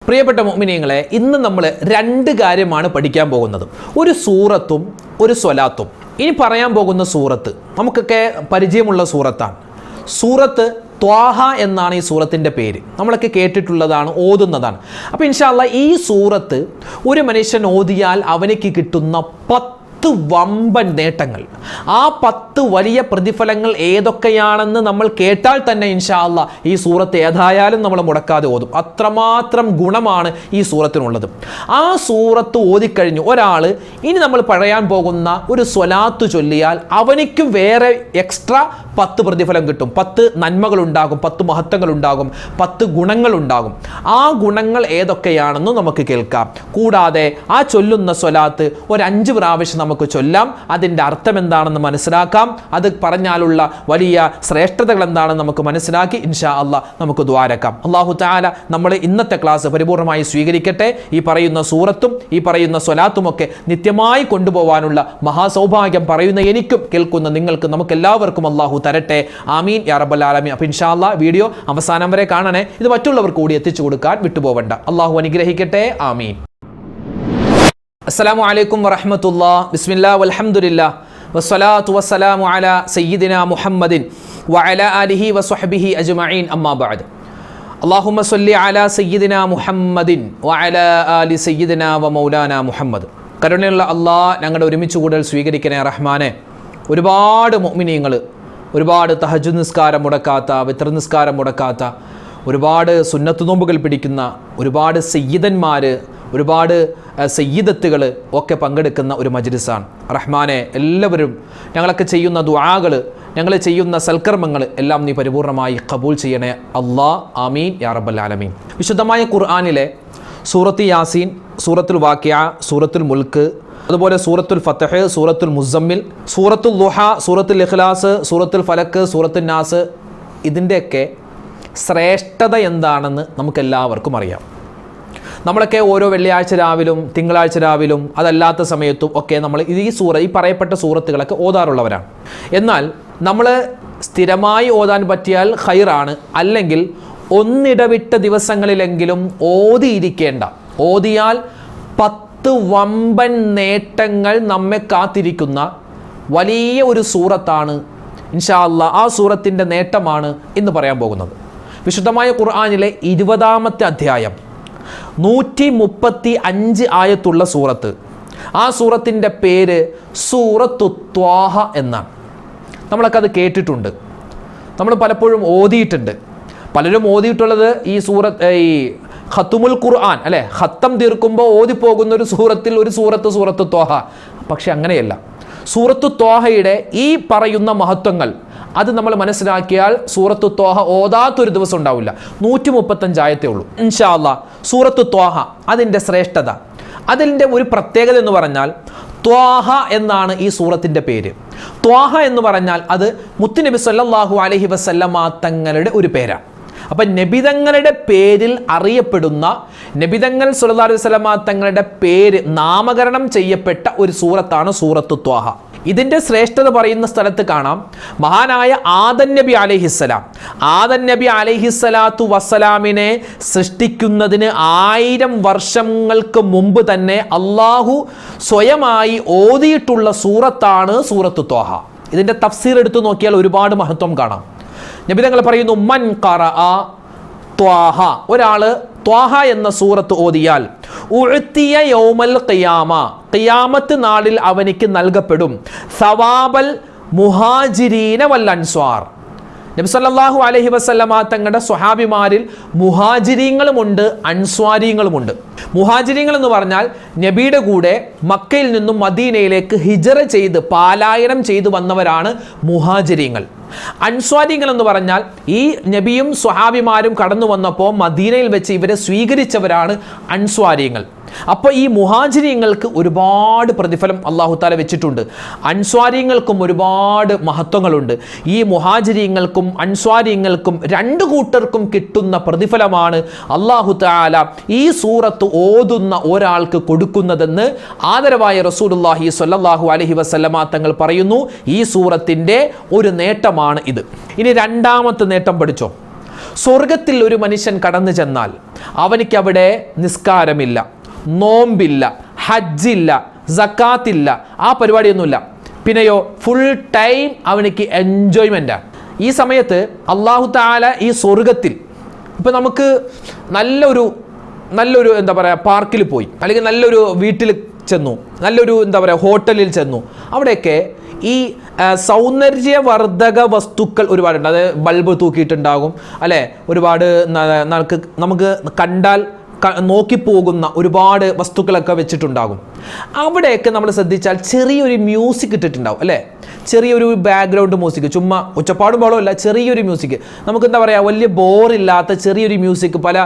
പ്രിയപ്പെട്ട മുഅ്മിനീങ്ങളെ, ഇന്ന് നമ്മൾ രണ്ട് കാര്യമാണ് പഠിക്കാൻ പോകുന്നത്. ഒരു സൂറത്തും ഒരു സ്വലാത്തും. ഇനി പറയാൻ പോകുന്ന സൂറത്ത് നമുക്കൊക്കെ പരിചയമുള്ള സൂറത്താണ്. സൂറത്ത് ത്വാഹ എന്നാണ് ഈ സൂറത്തിൻ്റെ പേര്. നമ്മളൊക്കെ കേട്ടിട്ടുള്ളതാണ്, ഓതുന്നതാണ്. അപ്പോൾ ഇൻഷാ അല്ലാഹ് ഈ സൂറത്ത് ഒരു മനുഷ്യൻ ഓതിയാൽ അവനിക്ക് കിട്ടുന്ന 10 വമ്പൻ നേട്ടങ്ങൾ, ആ 10 വലിയ പ്രതിഫലങ്ങൾ ഏതൊക്കെയാണെന്ന് നമ്മൾ കേട്ടാൽ തന്നെ ഇൻഷാ അല്ലാഹ് ഈ സൂറത്ത് ഏതായാലും നമ്മൾ മുടക്കാതെ ഓതും. അത്രമാത്രം ഗുണമാണ് ഈ സൂറത്തിനുള്ളത്. ആ സൂറത്ത് ഓതിക്കഴിഞ്ഞു ഒരാൾ ഇനി നമ്മൾ പറയാൻ പോകുന്ന ഒരു സ്വലാത്ത് ചൊല്ലിയാൽ അവനിക്ക് വേറെ എക്സ്ട്രാ 10 പ്രതിഫലം കിട്ടും. 10 നന്മകളുണ്ടാകും, 10 മഹത്വങ്ങളുണ്ടാകും, 10 ഗുണങ്ങളുണ്ടാകും. ആ ഗുണങ്ങൾ ഏതൊക്കെയാണെന്ന് നമുക്ക് കേൾക്കാം. കൂടാതെ ആ ചൊല്ലുന്ന സ്വലാത്ത് ഒരു 5 പ്രാവശ്യം നമുക്ക് ചൊല്ലാം. അതിൻ്റെ അർത്ഥം എന്താണെന്ന് മനസ്സിലാക്കാം. അത് പറഞ്ഞാലുള്ള വലിയ ശ്രേഷ്ഠതകൾ എന്താണെന്ന് നമുക്ക് മനസ്സിലാക്കി ഇൻഷാ അല്ലാഹ് നമുക്ക് ദ്വാരക്കാം. അല്ലാഹു തആല നമ്മൾ ഇന്നത്തെ ക്ലാസ് പരിപൂർണമായി സ്വീകരിക്കട്ടെ. ഈ പറയുന്ന സൂറത്തും ഈ പറയുന്ന സ്വലാത്തുമൊക്കെ നിത്യമായി കൊണ്ടുപോകാനുള്ള മഹാസൗഭാഗ്യം പറയുന്ന എനിക്കും കേൾക്കുന്ന നിങ്ങൾക്ക് നമുക്ക് എല്ലാവർക്കും അല്ലാഹു തരട്ടെ. ആമീൻ യാ റബ്ബൽ ആലമീൻ. അപ്പോൾ ഇൻഷാ അല്ലാഹ് വീഡിയോ അവസാനം വരെ കാണണേ. ഇത് മറ്റുള്ളവർക്ക് കൂടി എത്തിച്ചു കൊടുക്കാൻ വിട്ടുപോകണ്ട. അല്ലാഹു അനുഗ്രഹിക്കട്ടെ. ആമീൻ. അസ്സലാമു അലൈക്കും വറഹ്മത്തുള്ളാഹി. ബിസ്മില്ലാഹി വൽഹംദുലില്ലാഹ് വസ്സലാത്തു വസ്സലാമു അലാ സയ്യിദിനാ മുഹമ്മദിൻ വഅലാ ആലിഹി വസ്വഹ്ബിഹി അജ്മഈൻ. അമ്മാ ബഅദ്. അല്ലാഹുമ്മ സ്വല്ലി അലാ സയ്യിദിനാ മുഹമ്മദിൻ വഅലാ ആലി സയ്യിദിനാ വമൗലാനാ മുഹമ്മദ്. കരുണയുള്ള അല്ലാഹ്, ഞങ്ങളുടെ ഒരുമിച്ച് കൂടൽ സ്വീകരിക്കണേ റഹ്മാനെ. ഒരുപാട് മുഅ്മിനീങ്ങൾ, ഒരുപാട് തഹജ്ജുദ് നിസ്കാരം മുടക്കാത്ത, വിത്ർ നിസ്കാരം മുടക്കാത്ത, ഒരുപാട് സുന്നത്ത് നോമ്പുകൾ പിടിക്കുന്ന ഒരുപാട് സയ്യിദന്മാർ, ഒരുപാട് സയ്യിദത്തുകൾ ഒക്കെ പങ്കെടുക്കുന്ന ഒരു മജ്ലിസാണ്. റഹ്മാനെ, എല്ലാവരും ഞങ്ങളൊക്കെ ചെയ്യുന്ന ദുആകൾ, ഞങ്ങൾ ചെയ്യുന്ന സൽക്കർമ്മങ്ങൾ എല്ലാം നീ പരിപൂർണമായി ഖബൂൽ ചെയ്യണേ അല്ലാ. ആമീൻ യാ റബ്ബൽ ആലമീൻ. വിശുദ്ധമായ ഖുർആനിലെ സൂറത്ത് യാസീൻ, സൂറത്തുൽ വാഖിഅ, സൂറത്തുൽ മുൽക്ക്, അതുപോലെ സൂറത്തുൽ ഫത്ഹ്, സൂറത്തുൽ മുസമ്മിൽ, സൂറത്തുൽ ദുഹ, സൂറത്തുൽ ഇഖ്ലാസ്, സൂറത്തുൽ ഫലക്ക്, സൂറത്തുൽ നാസ്, ഇതിൻ്റെയൊക്കെ ശ്രേഷ്ഠത എന്താണെന്ന് നമുക്കെല്ലാവർക്കും അറിയാം. നമ്മളൊക്കെ ഓരോ വെള്ളിയാഴ്ച രാവിലും തിങ്കളാഴ്ച രാവിലും അതല്ലാത്ത സമയത്തും ഒക്കെ നമ്മൾ ഈ പറയപ്പെട്ട സൂറത്തുകളൊക്കെ ഓതാറുള്ളവരാണ്. എന്നാൽ നമ്മൾ സ്ഥിരമായി ഓതാൻ പറ്റിയാൽ ഖൈറാണ്. അല്ലെങ്കിൽ ഒന്നിടവിട്ട ദിവസങ്ങളിലെങ്കിലും ഓതിയിരിക്കേണ്ട, ഓതിയാൽ 10 വമ്പൻ നേട്ടങ്ങൾ നമ്മെ കാത്തിരിക്കുന്ന വലിയ ഒരു സൂറത്താണ് ഇൻഷാ അല്ലാഹ്. ആ സൂറത്തിൻ്റെ നേട്ടമാണ് ഇന്ന് പറയാൻ പോകുന്നത്. വിശുദ്ധമായ ഖുർആനിലെ 20-ാമത്തെ അധ്യായം 135 ആയത്തുള്ള സൂറത്ത്. ആ സൂറത്തിൻ്റെ പേര് സൂറത്തു ത്വാഹ എന്നാണ്. നമ്മളൊക്കെ അത് കേട്ടിട്ടുണ്ട്, നമ്മൾ പലപ്പോഴും ഓതിയിട്ടുണ്ട്. പലരും ഓതിയിട്ടുള്ളത് ഈ ഖത്തുമുൽ ഖുർആൻ അല്ലേ, ഖത്തം തീർക്കുമ്പോൾ ഓതിപ്പോകുന്ന ഒരു സൂറത്ത് ത്വാഹ. പക്ഷെ അങ്ങനെയല്ല. സൂറത്തു ത്വാഹയുടെ ഈ പറയുന്ന മഹത്വങ്ങൾ അത് നമ്മൾ മനസ്സിലാക്കിയാൽ സൂറത്തു ത്വാഹ ഓതാത്തൊരു ദിവസം ഉണ്ടാവില്ല. 135 ആയത്തേ ഉള്ളൂ. ഇൻഷാ അല്ലാഹ് സൂറത്തു ത്വാഹ, അതിൻ്റെ ശ്രേഷ്ഠത, അതിൻ്റെ ഒരു പ്രത്യേകത എന്ന് പറഞ്ഞാൽ ത്വാഹ എന്നാണ് ഈ സൂറത്തിൻ്റെ പേര്. ത്വാഹ എന്ന് പറഞ്ഞാൽ അത് മുത്തുനബി സല്ലല്ലാഹു അലൈഹി വസല്ലമ തങ്ങളുടെ ഒരു പേരാണ്. അപ്പം നബിതങ്ങളുടെ പേരിൽ അറിയപ്പെടുന്ന, നബിതങ്ങൾ സല്ലല്ലാഹു അലൈഹി വസല്ലമ തങ്ങളുടെ പേര് നാമകരണം ചെയ്യപ്പെട്ട ഒരു സൂറത്താണ് സൂറത്തു ത്വാഹ. ഇതിൻ്റെ ശ്രേഷ്ഠത പറയുന്ന സ്ഥലത്ത് കാണാം, മഹാനായ ആദം നബി അലൈഹിസ്സലാത്തു വസ്സലാമിനെ സൃഷ്ടിക്കുന്നതിന് 1000 വർഷങ്ങൾക്ക് മുമ്പ് തന്നെ അള്ളാഹു സ്വയമായി ഓതിയിട്ടുള്ള സൂറത്താണ് സൂറത്തു ത്വാഹ. ഇതിൻ്റെ തഫ്സീർ എടുത്തു നോക്കിയാൽ ഒരുപാട് മഹത്വം കാണാം. നബി തങ്ങൾ പറയുന്നു, മൻ ഖറഅ ത്വാഹ, ഒരാൾ ത്വാഹ എന്ന സൂറത്ത് ഓതിയാൽ ഉഅ്തിയ യൗമൽ ഖിയാമ, ഖിയാമത്ത് നാളിൽ അവനിക്ക് നൽകപ്പെടും സവാബൽ മുഹാജിരീന വൽ അൻസ്വാർ. നബി സല്ലല്ലാഹു അലൈഹി വസല്ലമ തങ്ങളുടെ സ്വഹാബിമാരിൽ മുഹാജിരീങ്ങളുമുണ്ട്, അൻസ്വാരിങ്ങളുമുണ്ട്. മുഹാജിരീങ്ങൾ എന്ന് പറഞ്ഞാൽ നബിയുടെ കൂടെ മക്കയിൽ നിന്നും മദീനയിലേക്ക് ഹിജറ ചെയ്ത് പാലായനം ചെയ്തു വന്നവരാണ് മുഹാജിരീങ്ങൾ. അൻസ്വാരികൾ എന്ന് പറഞ്ഞാൽ ഈ നബിയും സ്വഹാബിമാരും കടന്നു വന്നപ്പോൾ മദീനയിൽ വെച്ച് ഇവരെ സ്വീകരിച്ചവരാണ് അൻസ്വാരികൾ. അപ്പോൾ ഈ മുഹാജിരീങ്ങൾക്ക് ഒരുപാട് പ്രതിഫലം അല്ലാഹു തആല വെച്ചിട്ടുണ്ട്. അൻസ്വാരിങ്ങൾക്കും ഒരുപാട് മഹത്വങ്ങളുണ്ട്. ഈ മുഹാജിരീങ്ങൾക്കും അൻസ്വാരിങ്ങൾക്കും 2 കൂട്ടർക്കും കിട്ടുന്ന പ്രതിഫലമാണ് അല്ലാഹു തആല ഈ സൂറത്ത് ഓതുന്ന ഒരാൾക്ക് കൊടുക്കുന്നതെന്ന് ആദരവായ റസൂലുള്ളാഹി സ്വല്ലല്ലാഹു അലൈഹി വസല്ലമ തങ്ങൾ പറയുന്നു. ഈ സൂറത്തിൻ്റെ ഒരു നേട്ടമാണ് ഇത്. ഇനി 2-ാമത്തെ നേട്ടം പഠിച്ചോ. സ്വർഗത്തിൽ ഒരു മനുഷ്യൻ കടന്നു ചെന്നാൽ അവനിക്കവിടെ നിസ്കാരമില്ല, നോമ്പില്ല, ഹജ്ജില്ല, സക്കാത്തില്ല, ആ പരിപാടിയൊന്നുമില്ല. പിന്നെയോ ഫുൾ ടൈം അവനിക്ക് എൻജോയ്മെൻറ്റാണ്. ഈ സമയത്ത് അല്ലാഹു തആല ഈ സ്വർഗത്തിൽ ഇപ്പം നമുക്ക് നല്ലൊരു എന്താ പറയുക പാർക്കിൽ പോയി, അല്ലെങ്കിൽ നല്ലൊരു വീട്ടിൽ ചെന്നു, നല്ലൊരു എന്താ പറയുക ഹോട്ടലിൽ ചെന്നു, അവിടെയൊക്കെ ഈ സൗന്ദര്യവർദ്ധക വസ്തുക്കൾ ഒരുപാടുണ്ട്. അത് ബൾബ് തൂക്കിയിട്ടുണ്ടാകും, അല്ലേ, ഒരുപാട് നമുക്ക് കണ്ടാൽ നോക്കിപ്പോകുന്ന ഒരുപാട് വസ്തുക്കളൊക്കെ വെച്ചിട്ടുണ്ടാകും. അവിടെയൊക്കെ നമ്മൾ ശ്രദ്ധിച്ചാൽ ചെറിയൊരു മ്യൂസിക് ഇട്ടിട്ടുണ്ടാവും, അല്ലേ, ചെറിയൊരു ബാക്ക്ഗ്രൗണ്ട് മ്യൂസിക്, ചുമ്മാ ഒച്ചപ്പാടും ബഹളവും, നമുക്ക് എന്താ പറയുക വലിയ ബോറില്ലാത്ത ചെറിയൊരു മ്യൂസിക് പല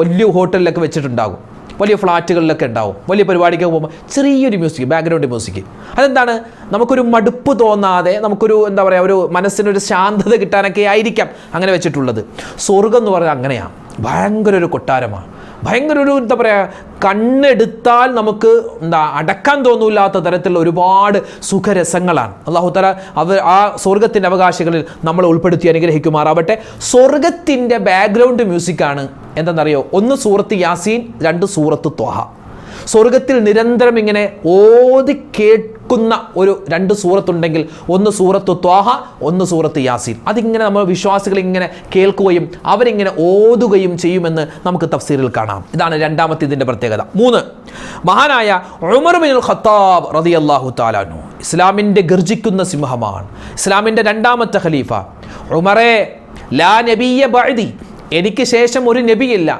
വലിയ ഹോട്ടലിലൊക്കെ വെച്ചിട്ടുണ്ടാകും, വലിയ ഫ്ലാറ്റുകളിലൊക്കെ ഉണ്ടാവും. വലിയ പരിപാടിക്കൊക്കെ പോകുമ്പോൾ ചെറിയൊരു മ്യൂസിക്, ബാക്ക്ഗ്രൗണ്ട് മ്യൂസിക്. അതെന്താണ്, നമുക്കൊരു മടുപ്പ് തോന്നാതെ, നമുക്കൊരു എന്താ പറയുക ഒരു മനസ്സിനൊരു ശാന്തത കിട്ടാനൊക്കെ ആയിരിക്കാം അങ്ങനെ വെച്ചിട്ടുള്ളത്. സ്വർഗം എന്ന് പറഞ്ഞാൽ അങ്ങനെയാണ്, ഭയങ്കര ഒരു കൊട്ടാരമാണ്, ഭയങ്കര ഒരു എന്താ പറയുക കണ്ണെടുത്താൽ നമുക്ക് അടക്കാൻ തോന്നില്ലാത്ത തരത്തിലുള്ള ഒരുപാട് സുഖരസങ്ങളാണ്. അല്ലാഹു തആല ആ സ്വർഗത്തിൻ്റെ അവകാശികളിൽ നമ്മൾ ഉൾപ്പെടുത്തി അനുഗ്രഹിക്കുമാറാവട്ടെ. സ്വർഗത്തിൻ്റെ ബാക്ക്ഗ്രൗണ്ട് മ്യൂസിക്കാണ് എന്തെന്നറിയോ? ഒന്ന് സൂറത്ത് യാസീൻ, 2 സൂറത്ത് ത്വഹ. സ്വർഗത്തിൽ നിരന്തരം ഇങ്ങനെ ഓതി കേൾക്കുന്ന ഒരു 2 സൂറത്തുണ്ടെങ്കിൽ ഒന്ന് സൂറത്ത് ത്വാഹ, ഒന്ന് സൂറത്ത് യാസീൻ. അതിങ്ങനെ നമ്മൾ വിശ്വാസികൾ ഇങ്ങനെ കേൾക്കുകയും അവരിങ്ങനെ ഓതുകയും ചെയ്യുമെന്ന് നമുക്ക് തഫ്സീറിൽ കാണാം. ഇതാണ് രണ്ടാമത്തെ ഇതിൻ്റെ പ്രത്യേകത. 3, മഹാനായ ഉമർ ഇബ്നുൽ ഖത്താബ് റളിയല്ലാഹു തആല അൻഹു ഇസ്ലാമിൻ്റെ ഗർജിക്കുന്ന സിംഹമാണ്, ഇസ്ലാമിൻ്റെ 2ാമത്തെ ഖലീഫ. ഉമറേ ലാ നബിയ്യ ബഅദി, എനിക്ക് ശേഷം ഒരു നബിയില്ല,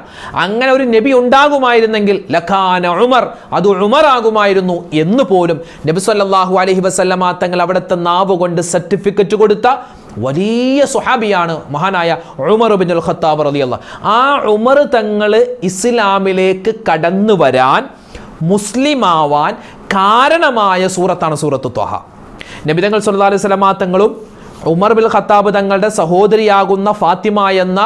അങ്ങനെ ഒരു നബി ഉണ്ടാകുമായിരുന്നെങ്കിൽ ലഖാന ഉമർ, അത് ഉമറാകുമായിരുന്നു എന്ന് പോലും നബി സല്ലല്ലാഹു അലൈഹി വസല്ലമ തങ്ങൾ അവിടുത്തെ നാവ് കൊണ്ട് സർട്ടിഫിക്കറ്റ് കൊടുത്ത വലിയ സ്വഹാബിയാണ് മഹാനായ ഉമർ ഇബ്നുൽ ഖത്താബ് റളിയല്ലാഹു. ആ ഉമർ തങ്ങൾ ഇസ്ലാമിലേക്ക് കടന്നു വരാൻ, മുസ്ലിമാവാൻ കാരണമായ സൂറത്താണ് സൂറത്ത് ത്വഹ. നബി തങ്ങൾ സല്ലല്ലാഹു അലൈഹി വസല്ലമ തങ്ങളും ഉമർ ബിൻ ഖത്താബ് തങ്ങളുടെ സഹോദരിയാകുന്ന ഫാത്തിമ എന്ന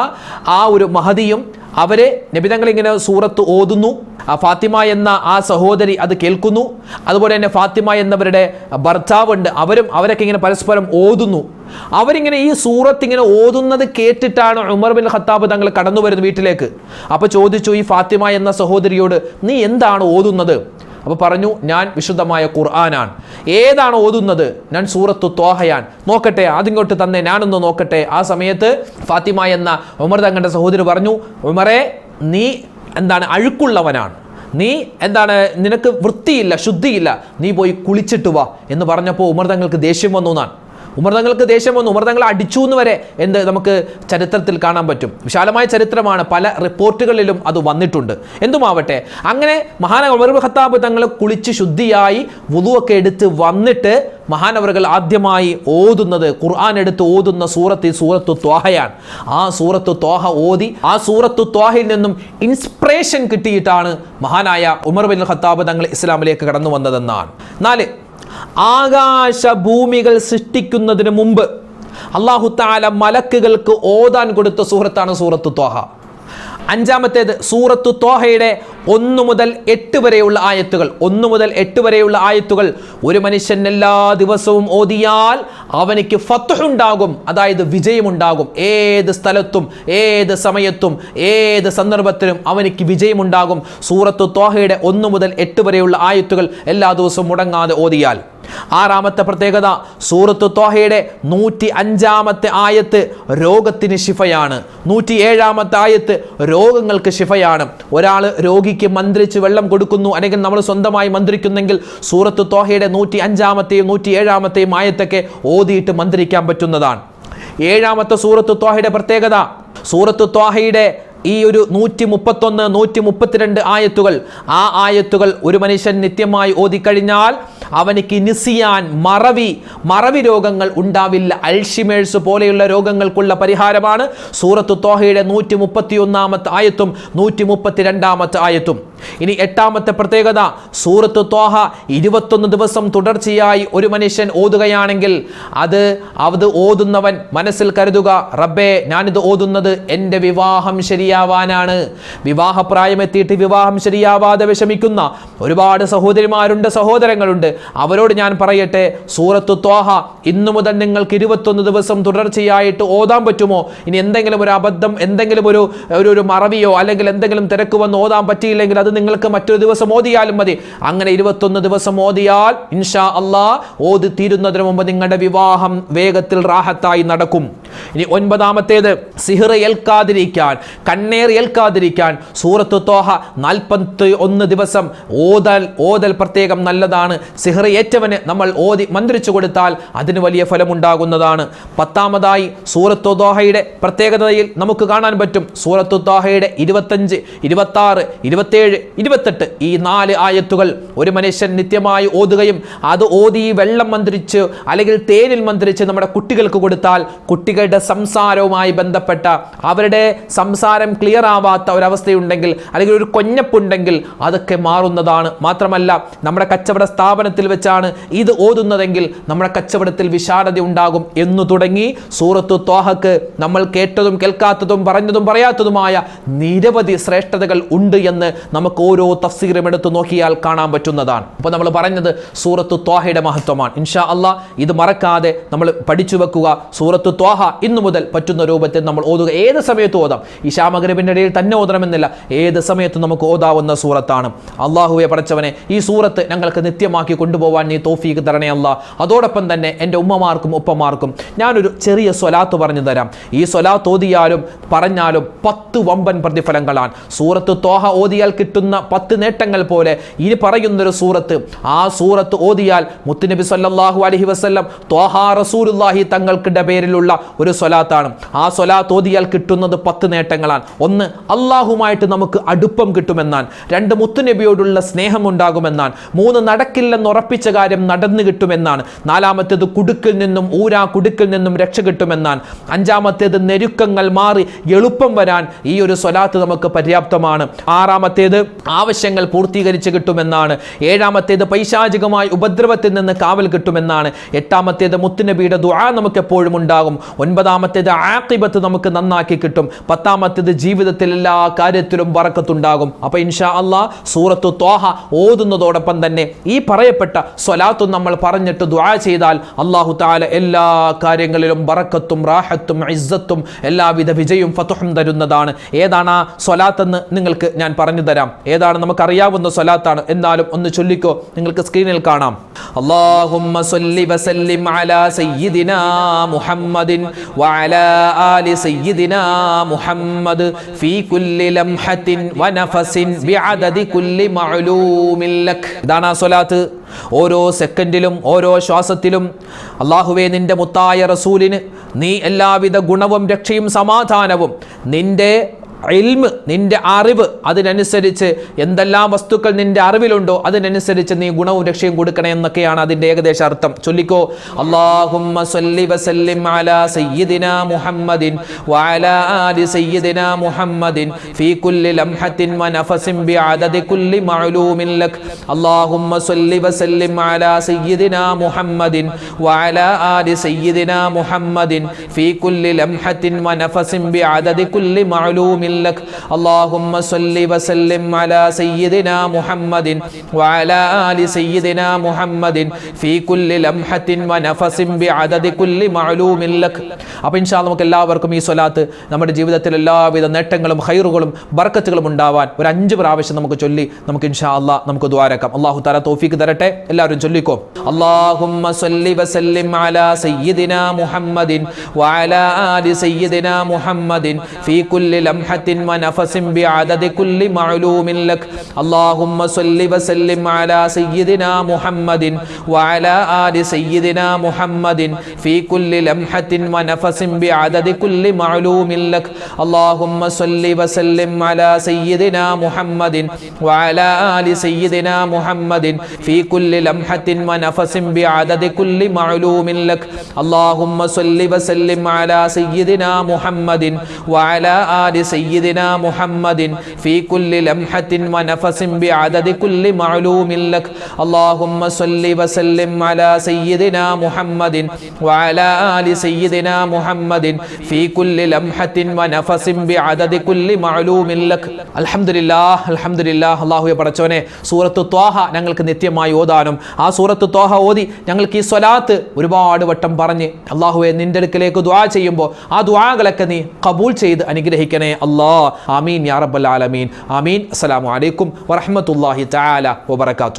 ആ ഒരു മഹദിയും അവരെ നബിതങ്ങൾ ഇങ്ങനെ സൂറത്ത് ഓതുന്നു. ആ ഫാത്തിമ എന്ന ആ സഹോദരി അത് കേൾക്കുന്നു. അതുപോലെ തന്നെ ഫാത്തിമ എന്നവരുടെ ഭർത്താവുണ്ട്, അവരൊക്കെ ഇങ്ങനെ പരസ്പരം ഓതുന്നു. അവരിങ്ങനെ ഈ സൂറത്ത് ഇങ്ങനെ ഓതുന്നത് കേട്ടിട്ടാണ് ഉമർ ബിൻ ഖത്താബ് തങ്ങൾ കടന്നു വരുന്നത് വീട്ടിലേക്ക്. അപ്പോൾ ചോദിച്ചു ഈ ഫാത്തിമ എന്ന സഹോദരിയോട്, നീ എന്താണ് ഓതുന്നത്? അപ്പോൾ പറഞ്ഞു, ഞാൻ വിശുദ്ധമായ ഖുർആനാണ്. ഏതാണ് ഓതുന്നത്? ഞാൻ സൂറത്ത് ത്വാഹയാൻ. നോക്കട്ടെ, അതിങ്ങോട്ട് തന്നെ, ഞാനൊന്ന് നോക്കട്ടെ. ആ സമയത്ത് ഫാത്തിമ എന്ന ഉമർ തങ്ങളുടെ സഹോദരി പറഞ്ഞു, ഉമറേ നീ അഴുക്കുള്ളവനാണ്, നീ നിനക്ക് വൃത്തിയില്ല, ശുദ്ധിയില്ല, നീ പോയി കുളിച്ചിട്ട് വാ എന്ന് പറഞ്ഞപ്പോൾ ഉമർ തങ്ങൾക്ക് ദേഷ്യം വന്നു എന്നാണ്. ഉമർ തങ്ങൾ അടിച്ചു എന്ന് വരെ നമുക്ക് ചരിത്രത്തിൽ കാണാൻ പറ്റും. വിശാലമായ ചരിത്രമാണ്, പല റിപ്പോർട്ടുകളിലും അത് വന്നിട്ടുണ്ട്. എന്തുമാവട്ടെ, അങ്ങനെ മഹാനായ ഉമർ ഇബ്നുൽ ഖത്താബ് തങ്ങൾ കുളിച്ച് ശുദ്ധിയായി വുളുവൊക്കെ എടുത്ത് വന്നിട്ട് മഹാനവറുകൾ ആദ്യമായി ഓതുന്നത്, ഖുർആൻ എടുത്ത് ഓതുന്ന സൂറത്ത് ത്വാഹയാണ്. ആ സൂറത്ത് ത്വാഹ ഓതി, ആ സൂറത്ത് ത്വാഹയിൽ നിന്നും ഇൻസ്പിറേഷൻ കിട്ടിയിട്ടാണ് മഹാനായ ഉമർ ഇബ്നുൽ ഖത്താബ് തങ്ങൾ ഇസ്ലാമിലേക്ക് കടന്നു വന്നതെന്നാണ്. 4, ആകാശഭൂമികൾ സൃഷ്ടിക്കുന്നതിന് മുമ്പ് അല്ലാഹു തആല മലക്കുകൾക്ക് ഓതാൻ കൊടുത്ത സൂറത്താണ് സൂറത്ത് ത്വാഹ. 5-ാമത്തേത് സൂറത്ത് ത്വാഹയുടെ 1 മുതൽ 8 വരെയുള്ള ആയത്തുകൾ. 1 മുതൽ 8 വരെയുള്ള ആയത്തുകൾ ഒരു മനുഷ്യൻ എല്ലാ ദിവസവും ഓതിയാൽ അവനിക്ക് ഫത്ഹ് ഉണ്ടാകും, അതായത് വിജയമുണ്ടാകും. ഏത് സ്ഥലത്തും, ഏത് സമയത്തും, ഏത് സന്ദർഭത്തിലും അവനിക്ക് വിജയമുണ്ടാകും സൂറത്ത് ത്വാഹയുടെ 1 മുതൽ 8 വരെയുള്ള ആയത്തുകൾ എല്ലാ ദിവസവും മുടങ്ങാതെ ഓതിയാൽ. 6-ാമത്തെ പ്രത്യേകത, സൂറത്ത് ത്വാഹയുടെ 105-ാമത്തെ ആയത്ത് രോഗത്തിന് ശിഫയാണ്. 107-ാമത്തെ ആയത്ത് രോഗങ്ങൾക്ക് ശിഫയാണ്. ഒരാൾ രോഗിക്ക് മന്ത്രിച്ച് വെള്ളം കൊടുക്കുന്നു, അല്ലെങ്കിൽ നമ്മൾ സ്വന്തമായി മന്ത്രിക്കുന്നെങ്കിൽ സൂറത്ത് ത്വാഹയുടെ 105-ാമത്തെയും 107-ാമത്തെയും ആയത്തൊക്കെ ഓതിയിട്ട് മന്ത്രിക്കാൻ പറ്റുന്നതാണ്. 7-ാമത്തെ സൂറത്ത് ത്വാഹയുടെ പ്രത്യേകത, സൂറത്ത് ത്വാഹയുടെ ഈ ഒരു 131, 132 ആയത്തുകൾ, ആ ആയത്തുകൾ ഒരു മനുഷ്യൻ നിത്യമായി ഓതിക്കഴിഞ്ഞാൽ അവനിക്ക് നിസിയാൻ, മറവി രോഗങ്ങൾ ഉണ്ടാവില്ല. അൽഷിമേഴ്സ് പോലെയുള്ള രോഗങ്ങൾക്കുള്ള പരിഹാരമാണ് സൂറത്ത് ത്വാഹയുടെ 131-ാമത്തെ ആയത്തും 132-ാമത്തെ ആയത്തും. ഇനി എട്ടാമത്തെ പ്രത്യേകത, സൂറത്ത് ത്വാഹ 21 ദിവസം തുടർച്ചയായി ഒരു മനുഷ്യൻ ഓതുകയാണെങ്കിൽ അത് ഓതുന്നവൻ മനസ്സിൽ കരുതുക, റബ്ബേ ഞാനിത് ഓതുന്നത് എൻ്റെ വിവാഹം ശരിയാവാനാണ്. വിവാഹപ്രായമെത്തിയിട്ട് വിവാഹം ശരിയാവാതെ വിഷമിക്കുന്ന ഒരുപാട് സഹോദരിമാരുണ്ട്, സഹോദരങ്ങളുണ്ട്. അവരോട് ഞാൻ പറയട്ടെ, സൂറത്ത് ത്വാഹ ഇന്നു മുതൽ നിങ്ങൾക്ക് 21 ദിവസം തുടർച്ചയായിട്ട് ഓതാൻ പറ്റുമോ? ഇനി എന്തെങ്കിലും ഒരു അബദ്ധം, എന്തെങ്കിലും ഒരു മറവിയോ അല്ലെങ്കിൽ എന്തെങ്കിലും തിരക്ക് വന്ന് ഓതാൻ പറ്റിയില്ലെങ്കിൽ അത് നിങ്ങൾക്ക് മറ്റൊരു ദിവസം ഓതിയാലും മതി. അങ്ങനെ 21 ദിവസം ഓതിയാൽ ഇൻഷാ അല്ലാഹ് ഓതി തീരുന്നതിന് മുമ്പ് നിങ്ങളുടെ വിവാഹം വേഗത്തിൽ റാഹത്തായി നടക്കും. ഇനി 9ാമത്തേത്, സിഹ്ർ ഏൽക്കാതിരിക്കാൻ, കണ്ണേർ ഏൽക്കാതിരിക്കാൻ സൂറത്ത് ത്വാഹ 41 ദിവസം ഓതൽ പ്രത്യേകം നല്ലതാണ്. സിഹ്ർ ഏറ്റവന് നമ്മൾ ഓതി മന്ത്രിച്ചു കൊടുത്താൽ അതിന് വലിയ ഫലമുണ്ടാകുന്നതാണ്. 10ാമതായി സൂറത്ത് ത്വാഹയുടെ പ്രത്യേകതയിൽ നമുക്ക് കാണാൻ പറ്റും, സൂറത്ത് ത്വാഹയുടെ 25, 26, 27, 28 ഈ 4 ആയത്തുകൾ ഒരു മനുഷ്യൻ നിത്യമായി ഓതുകയും അത് ഓതി വെള്ളം മന്ത്രിച്ച് അല്ലെങ്കിൽ തേനിൽ മന്ത്രിച്ച് നമ്മുടെ കുട്ടികൾക്ക് കൊടുത്താൽ കുട്ടികളുടെ സംസാരവുമായി ബന്ധപ്പെട്ട അവരുടെ സംസാരം ക്ലിയർ ആവാത്ത ഒരവസ്ഥയുണ്ടെങ്കിൽ അല്ലെങ്കിൽ ഒരു കൊഞ്ഞപ്പുണ്ടെങ്കിൽ അതൊക്കെ മാറുന്നതാണ്. മാത്രമല്ല നമ്മുടെ കച്ചവട സ്ഥാപനത്തിൽ വെച്ചാണ് ഇത് ഓതുന്നതെങ്കിൽ നമ്മുടെ കച്ചവടത്തിൽ വിശാലത ഉണ്ടാകും എന്നു തുടങ്ങി സൂറത്ത് ത്വാഹക്ക് നമ്മൾ കേട്ടതും കേൾക്കാത്തതും പറഞ്ഞതും പറയാത്തതുമായ നിരവധി ശ്രേഷ്ഠതകൾ ഉണ്ട് എന്ന് നമുക്ക് ഓരോ തഫ്സീറും എടുത്ത് നോക്കിയാൽ കാണാൻ പറ്റുന്നതാണ്. അപ്പോൾ നമ്മൾ പറഞ്ഞത് സൂറത്ത് ത്വാഹയുടെ മഹത്വമാണ്. ഇൻഷാ അല്ലാഹ് ഇത് മറക്കാതെ നമ്മൾ പഠിച്ചു വെക്കുക. സൂറത്ത് ത്വാഹ ഇന്നു മുതൽ പറ്റുന്ന രൂപത്തിൽ നമ്മൾ ഓതുക. ഏത് സമയത്ത് ഓതാം, ഇശാ മഗ്രിബിന്റെ ഇടയിൽ തന്നെ ഓതണമെന്നില്ല, ഏത് സമയത്തും നമുക്ക് ഓതാവുന്ന സൂറത്താണ്. അള്ളാഹുവെ പടച്ചവനെ, ഈ സൂറത്ത് ഞങ്ങൾക്ക് നിത്യമാക്കി കൊണ്ടുപോകാൻ നീ തൗഫീഖ് തരണേ അല്ലാഹ്. അതോടൊപ്പം തന്നെ എൻ്റെ ഉമ്മമാർക്കും ഉപ്പമാർക്കും ഞാനൊരു ചെറിയ സ്വലാത്ത് പറഞ്ഞു തരാം. ഈ സ്വലാത്ത് ഓതിയാലും പറഞ്ഞാലും 10 വമ്പൻ പ്രതിഫലങ്ങളാണ്. സൂറത്ത് ത്വാഹ ഓതിയാൽ കിട്ടുന്ന 10 നേട്ടങ്ങൾ പോലെ ഇനി പറയുന്നൊരു സൂറത്ത്, ആ സൂറത്ത് ഓതിയാൽ മുത്തുനബി സല്ലല്ലാഹു അലൈഹി വസല്ലം ത്വാഹ റസൂലുള്ളാഹി തങ്ങൾക്കിടെ പേരിലുള്ള ഒരു സ്വലാത്താണ്. ആ സ്വലാത്ത് ഓതിയാൽ കിട്ടുന്നത് 10 നേട്ടങ്ങളാണ്. 1, അള്ളാഹുമായിട്ട് നമുക്ക് അടുപ്പം കിട്ടുമെന്നാണ്. 2, മുത്തുനബിയോടുള്ള സ്നേഹം ഉണ്ടാകുമെന്നാണ്. 3, നടക്കില്ലെന്ന് ഉറപ്പിച്ച കാര്യം നടന്നു കിട്ടുമെന്നാണ്. 4ാമത്തേത് കുടുക്കിൽ നിന്നും രക്ഷ കിട്ടുമെന്നാണ്. 5ാമത്തേത് നെരുക്കങ്ങൾ മാറി എളുപ്പം വരാൻ ഈ ഒരു സ്വലാത്ത് നമുക്ക് പര്യാപ്തമാണ്. 6ാമത്തേത് ആവശ്യങ്ങൾ പൂർത്തീകരിച്ച് കിട്ടുമെന്നാണ്. 7ാമത്തേത് പൈശാചികമായ ഉപദ്രവത്തിൽ നിന്ന് കാവൽ കിട്ടുമെന്നാണ്. 8ാമത്തേത് മുത്തുനബിയുടെ ദുആ നമുക്ക് എപ്പോഴും ഉണ്ടാകും. 9ാമത്തേത് ആഖിബത്ത് നമുക്ക് നന്നാക്കി കിട്ടും. 10ാമത്തേത് ജീവിതത്തിൽ എല്ലാ കാര്യത്തിലും ബറക്കത്തുണ്ടാകും. അപ്പോൾ ഇൻഷാ അല്ലാഹ് സൂറത്ത് ത്വാഹ ഓതുന്നതോടൊപ്പം തന്നെ ഈ പറയപ്പെട്ട സ്വലാത്തും നമ്മൾ പറഞ്ഞിട്ട് ദുആ ചെയ്താൽ അല്ലാഹു തആല എല്ലാ കാര്യങ്ങളിലും ബറക്കത്തും റാഹത്തും ഇസ്സത്തും എല്ലാവിധ വിജയവും ഫതുഹും തരുന്നതാണ്. ഏതാണ് ആ സ്വലാത്ത് എന്ന് നിങ്ങൾക്ക് ഞാൻ പറഞ്ഞു തരാം. ഏതാണ് നമുക്കറിയാവുന്ന സ്വലാത്താണ്, എന്നാലും ഒന്ന് ചൊല്ലിക്കോ, നിങ്ങൾക്ക് സ്ക്രീനിൽ കാണാം. അല്ലാഹുമ്മ സ്വല്ലി വസല്ലിം അലാ സയ്യിദിനാ മുഹമ്മദിൻ വഅലാ ആലി സയ്യിദിനാ മുഹമ്മദ് ഫീ കുല്ലി ലംഹത്തിൻ വനഫസിൻ ബിഅദദി കുല്ലി മഅലൂമിൻ ലക്. ഇതാണ് ആ സ്വലാത്ത്. ഓരോ സെക്കൻഡിലും ഓരോ ശ്വാസത്തിലും അല്ലാഹുവേ നിന്റെ മുത്തായ റസൂലിന് നീ എല്ലാവിധ ഗുണവും രക്ഷയും സമാധാനവും, നിന്റെ ഇൽമ്, നിന്റെ അറിവ്, അതിനനുസരിച്ച് എന്തെല്ലാം വസ്തുക്കൾ നിന്റെ അറിവിലുണ്ടോ അതിനനുസരിച്ച് നീ ഗുണവും രക്ഷയും കൊടുക്കണേ എന്നൊക്കെയാണ് അതിന്റെ ഏകദേശ അർത്ഥം. ചൊല്ലിക്കോ, അല്ലാഹുമ്മ സ്വല്ലി വസല്ലിം അലാ സയ്യിദിനാ മുഹമ്മദിൻ വഅലാ ആലി സയ്യിദിനാ മുഹമ്മദിൻ ഫീ കുല്ലി ലംഹത്തിൻ വനഫസിൻ ബിഅദദി കുല്ലി മഅലൂമിൻ ലക്. അല്ലാഹുമ്മ സ്വല്ലി വസല്ലിം അലാ സയ്യിദിനാ മുഹമ്മദിൻ വഅലാ ആലി സയ്യിദിനാ മുഹമ്മദിൻ ഫീ കുല്ലി ലംഹത്തിൻ വനഫസിൻ ബിഅദദി കുല്ലി മഅലൂമിൻ لك. اللهم صل وسلم على سيدنا محمد وعلى آل سيدنا محمد في كل لمحة ونفس بعدد كل معلوم لك. അപ്പോൾ ഇൻഷാ അല്ലാഹ് നമുക്ക് എല്ലാവർക്കും ഈ സ്വലാത്ത് നമ്മുടെ ജീവിതത്തിൽ എല്ലാവിധ നേട്ടങ്ങളും ഖൈറുകളും ബർക്കത്തുകളും ഉണ്ടാവാൻ ഒരു 5 പ്രാവശ്യം നമുക്ക് ചൊല്ലി നമുക്ക് ഇൻഷാ അല്ലാഹ് നമുക്ക് ദുആരക്കാം. അല്ലാഹു തആല തൗഫീഖ് തരട്ടെ. എല്ലാവരും ചൊല്ലിക്കോ, അല്ലാഹുമ്മ സ്വല്ലി വസല്ലിം അലാ സയ്യിദിനാ മുഹമ്മദിൻ വഅലാ ആലി സയ്യിദിനാ മുഹമ്മദിൻ ഫീ കുല്ലി ലംഹത്തിൻ വനഫസിൻ ബിഅദദി കുല്ലി മഅലൂമിൻ ലക്. അല്ലാഹുമ്മ സ്വല്ലി വസല്ലിം അലാ സയ്യിദിനാ മുഹമ്മദിൻ വഅലാ ആലി സയ്യിദിനാ മുഹമ്മദിൻ ഫീ കുല്ലി ലംഹത്തിൻ വനഫസിൻ ബിഅദദി കുല്ലി മഅലൂമിൻ ലക്. അല്ലാഹുമ്മ സ്വല്ലി വസല്ലിം അലാ സയ്യിദിനാ മുഹമ്മദിൻ വഅലാ ആലി സയ്യിദിനാ മുഹമ്മദിൻ ഫീ കുല്ലി ലംഹത്തിൻ വനഫസിൻ ബിഅദദി കുല്ലി മഅലൂമിൻ ലക്. അല്ലാഹുമ്മ സ്വല്ലി വസല്ലിം അലാ സയ്യിദിനാ മുഹമ്മദിൻ വഅലാ ആലി سيدنا محمد في كل لمحة ونفس بعدد كل معلوم لك اللهم صل وسلم على سيدنا محمد وعلى آل سيدنا محمد في كل لمحة ونفس بعدد كل معلوم لك الحمد لله الحمد لله അല്ലാഹുവേ പടച്ചോനെ സൂറത്ത് ത്വാഹ ഞങ്ങൾക്ക് നിത്യമായി ഓതാനും ആ സൂറത്ത് ത്വാഹ ഓതി ഞങ്ങൾക്ക് ഈ സ്വലാത്ത് ഒരുപാട് വട്ടം പറഞ്ഞ് അല്ലാഹുവേ നിന്റെ അടുക്കലേക്ക് ദുആ ചെയ്യുമ്പോൾ ആ ദുആകളൊക്കെ നീ ഖബൂൽ ചെയ്ത് അനുഗ്രഹിക്കണേ അല്ലാഹ് ആമീൻ യാ റബ്ബൽ ആലമീൻ ആമീൻ അസ്സലാമു അലൈക്കും വറഹ്മത്തുള്ളാഹി തആല വബറകാതുഹു